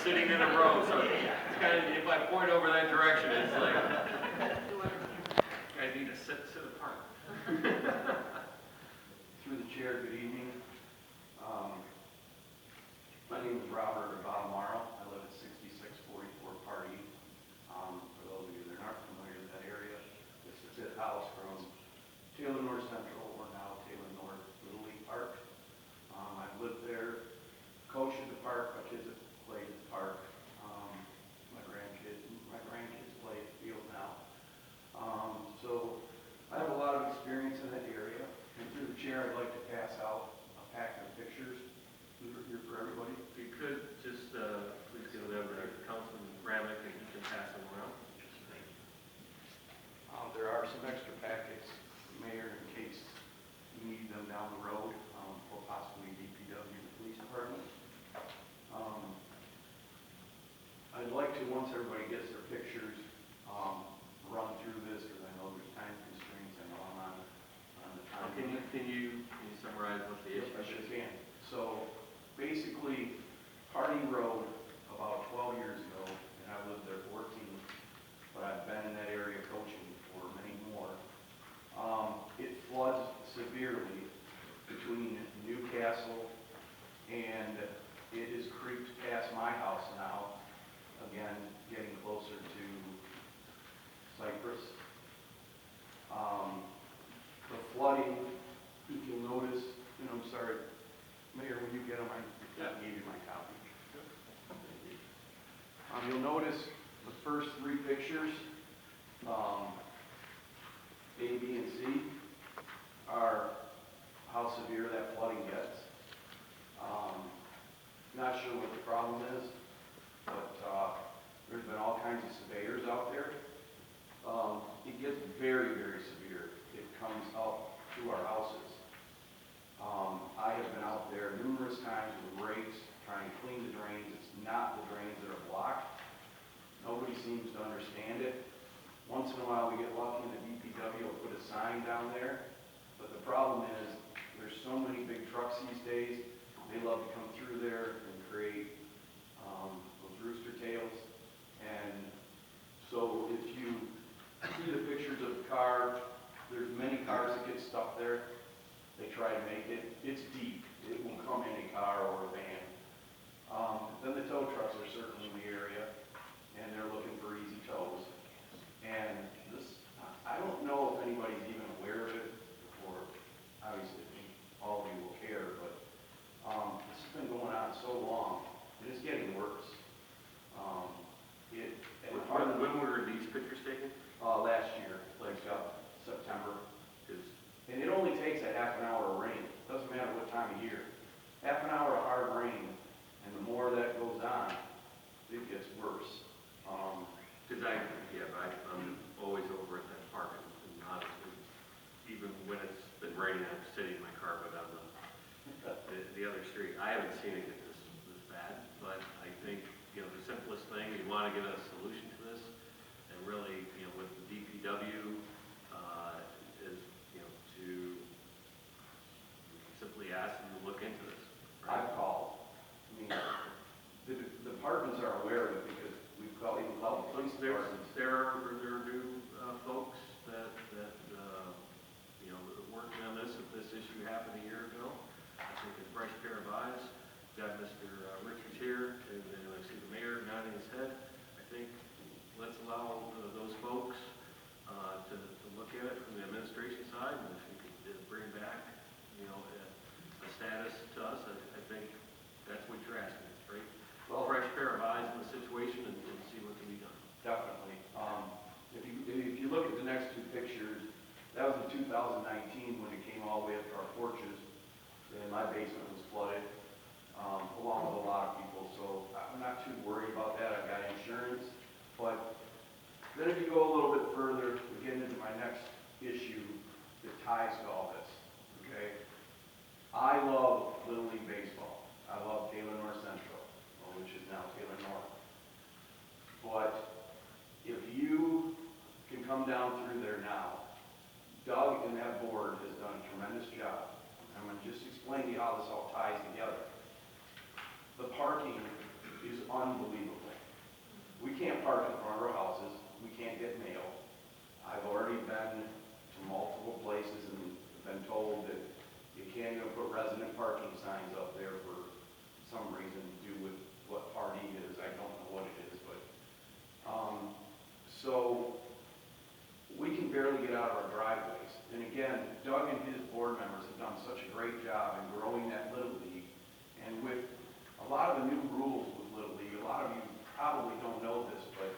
sitting in a row, so it's kind of, if I point over that direction, it's like, I need to sit apart. Through the chair, good evening. My name is Robert Abamaro. I live at 6644 Party. For those of you that aren't familiar with that area, it's the fifth house from Taylor North Central, or now Taylor North Little League Park. I've lived there, coached at the park, my kids have played at the park. My grandkids play at the field now. So I have a lot of experience in that area. And through the chair, I'd like to pass out a pack of pictures here for everybody. If you could, just please give them to Councilman Ramick and he can pass them around. There are some extra packets, Mayor, in case you need them down the road, or possibly DPW, the police department. I'd like to, once everybody gets their pictures, run through this because I know there's time constraints. I know I'm on the time. Can you summarize what the issue is? I sure can. So basically, Party Road about 12 years ago, and I lived there 14, but I've been in that area coaching for many more. It floods severely between Newcastle and it is creeped past my house now, again, getting closer to Cypress. The flooding, if you'll notice, and I'm sorry, Mayor, when you get them, I gave you my copy. You'll notice the first three pictures, A, B, and C, are how severe that flooding gets. Not sure what the problem is, but there's been all kinds of surveyors out there. It gets very, very severe. It comes up to our houses. I have been out there numerous times with rakes trying to clean the drains. It's not the drains that are blocked. Nobody seems to understand it. Once in a while we get lucky and the DPW will put a sign down there. But the problem is there's so many big trucks these days. They love to come through there and create those rooster tails. And so if you see the pictures of the car, there's many cars that get stuck there. They try to make it. It's deep. It will come in a car or a van. Then the tow trucks are certainly in the area, and they're looking for easy tows. And this, I don't know if anybody's even aware of it, or obviously all of you will care, but this has been going on so long, and it's getting worse. When were these pictures taken? Last year, like September. And it only takes a half an hour of rain. It doesn't matter what time of year. Half an hour of hard rain, and the more that goes on, it gets worse. I'm always over at that park, and honestly, even when it's been raining, I'm sitting in my car, but on the other street. I haven't seen it get this bad, but I think, the simplest thing, you want to get a solution to this, and really, with the DPW, is, to simply ask them to look into this. Right? I've called. I mean, the departments are aware of it because we've even called the police departments. There are new folks that working on this. If this issue happened a year ago, I think a fresh pair of eyes. Got Mr. Richards here, and I see the mayor nodding his head. I think let's allow those folks to look at it from the administration side, and if you could bring back, a status to us, I think that's what you're asking, right? Well, fresh pair of eyes in the situation and see what can be done. Definitely. If you look at the next two pictures, that was in 2019 when it came all the way up to our porches, and my basement was flooded, along with a lot of people. So I'm not too worried about that. I've got insurance. But then if you go a little bit further, we get into my next issue that ties to all this. Okay? I love Little League Baseball. I love Taylor North Central, which is now Taylor North. But if you can come down through there now, Doug and that board has done a tremendous job. I'm going to just explain to you how this all ties together. The parking is unbelievable. We can't park in front of our houses, we can't get mail. I've already been to multiple places and been told that you can't even put resident parking signs up there for some reason to do with what party is. I don't know what it is, but, so we can barely get out of our driveways. And again, Doug and his board members have done such a great job in growing that Little League. And with a lot of the new rules with Little League, a lot of you probably don't know this, but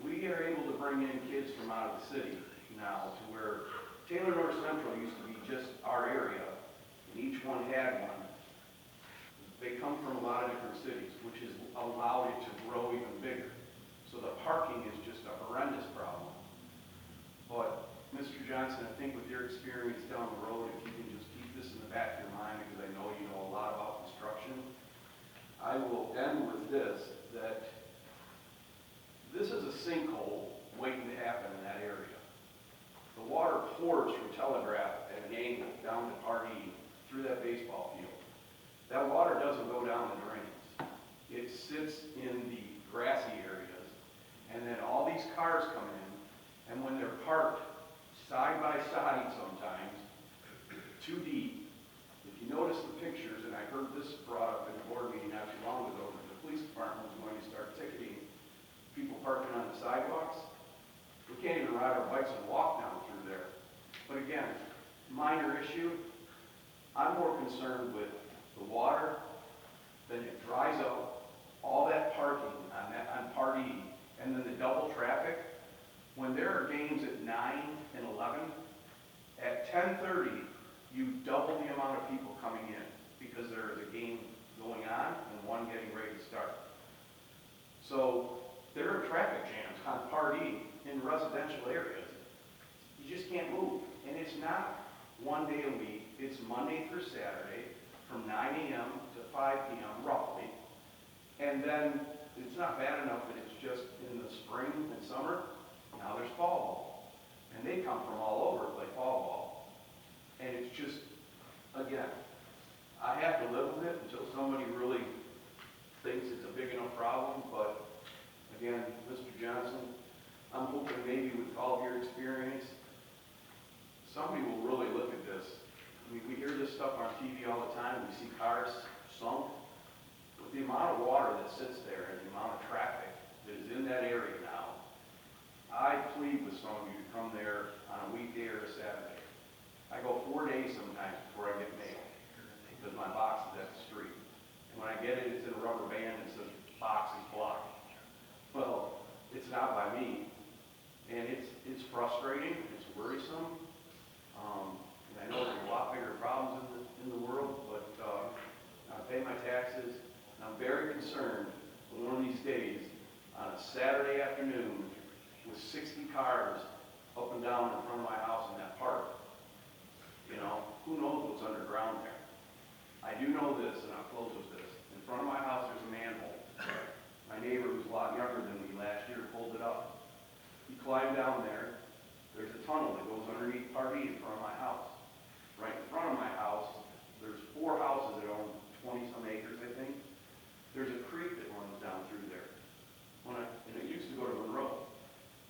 we are able to bring in kids from out of the city now to where Taylor North Central used to be just our area, and each one had one. They come from a lot of different cities, which has allowed it to grow even bigger. So the parking is just a horrendous problem. But, Mr. Johnson, I think with your experience down the road, if you can just keep this in the back of your mind, because I know you know a lot about construction, I will end with this, that this is a sinkhole waiting to happen in that area. The water pours from Telegraph at an angle down to Pardee through that baseball field. That water doesn't go down the drains. It sits in the grassy areas, and then all these cars come in, and when they're parked side by side sometimes, too deep, if you notice the pictures, and I heard this brought up in a board meeting not too long ago, that the police department was going to start ticketing people parking on the sidewalks. We can't even ride our bikes and walk down through there. But again, minor issue. I'm more concerned with the water, then it dries up, all that parking on Pardee, and then the double traffic. When there are games at 9 and 11, at 10:30, you double the amount of people coming in because there is a game going on and one getting ready to start. So there are traffic jams on Pardee in residential areas. You just can't move. And it's not one day a week. It's Monday through Saturday from 9 a.m. to 5 p.m. roughly. And then it's not bad enough that it's just in the spring and summer. Now there's fall ball. And they come from all over to play fall ball. And it's just, again, I have to live with it until somebody really thinks it's a big enough problem. But again, Mr. Johnson, I'm hoping maybe with all of your experience, somebody will really look at this. I mean, we hear this stuff on TV all the time. We see cars sunk. With the amount of water that sits there and the amount of traffic that is in that area now, I plead with some of you to come there on a weekday or a Saturday. I go 4 days sometimes before I get mail because my box is at the street. And when I get it, it's in a rubber band and says box is blocked. Well, it's not by me. And it's frustrating, it's worrisome. And I know there's a lot bigger problems in the world, but I pay my taxes. And I'm very concerned when one of these days, on a Saturday afternoon, with 60 cars up and down in front of my house in that park, you know, who knows what's underground there. I do know this, and I'll close with this. In front of my house, there's a manhole. My neighbor, who's a lot younger than me last year, pulled it up. He climbed down there. There's a tunnel that goes underneath Pardee in front of my house. Right in front of my house, there's 4 houses that own 20-some acres, I think. There's a creek that runs down through there. And it used to go to Monroe.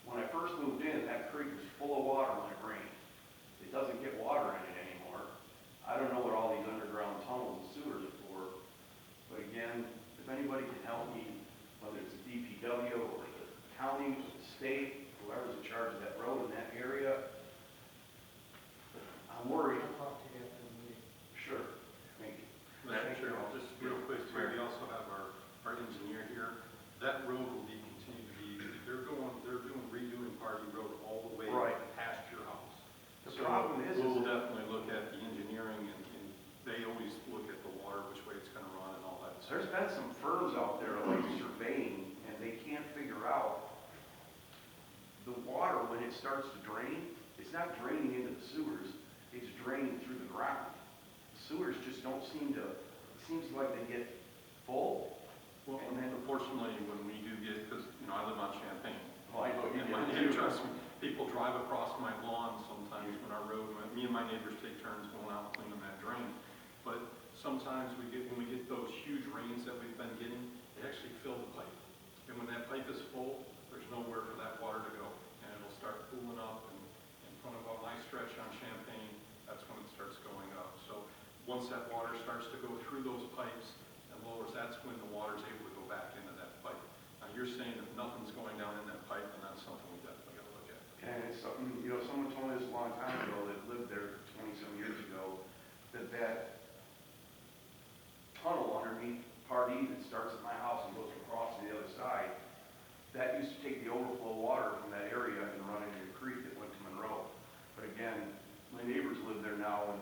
When I first moved in, that creek was full of water when it rained. It doesn't get water in it anymore. I don't know what all these underground tunnels and sewers are for. But again, if anybody can help me, whether it's the DPW or the county or the state, whoever's in charge of that road in that area, I'm worried. I'll talk to you after the meeting. Sure. Thank you. Madam Chair, just real quick, too, we also have our engineer here. That road will be continue to be, they're doing redoing Pardee Road all the way Right. past your house. The problem is We'll that definitely look at the engineering and they always look at the water, which way it's gonna run and all that. there's been some firms out there like surveying, and they can't figure out the water when it starts to drain. It's not draining into the sewers, it's draining through the ground. The sewers just don't seem to, it seems like they get full. Well, And then- unfortunately, when we do get, because, I live on Champaign. Well, I know you And do when too. trust me, people drive across my lawn sometimes when our road, me and my neighbors take turns going out and cleaning that drain. But sometimes when we get those huge rains that we've been getting, it actually once that water starts to go through those pipes and lowers, that's when the water's able to go back into that pipe. Now, you're saying if nothing's going down in that pipe, then that's something we definitely gotta look at. And it's something, someone told me this a long time ago that lived there 20-some years ago, that tunnel underneath Part E that starts at my house and goes across to the other side, that used to take the overflow water from that area and run into the creek that went to Monroe. But again, my neighbors live there now and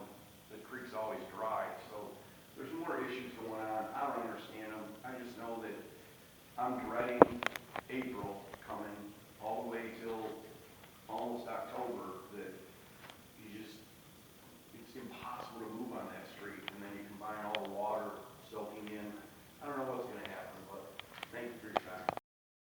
the creek's always dry, so there's more issues going on. I don't understand them. I just know that I'm dreading April coming all the way till almost October, that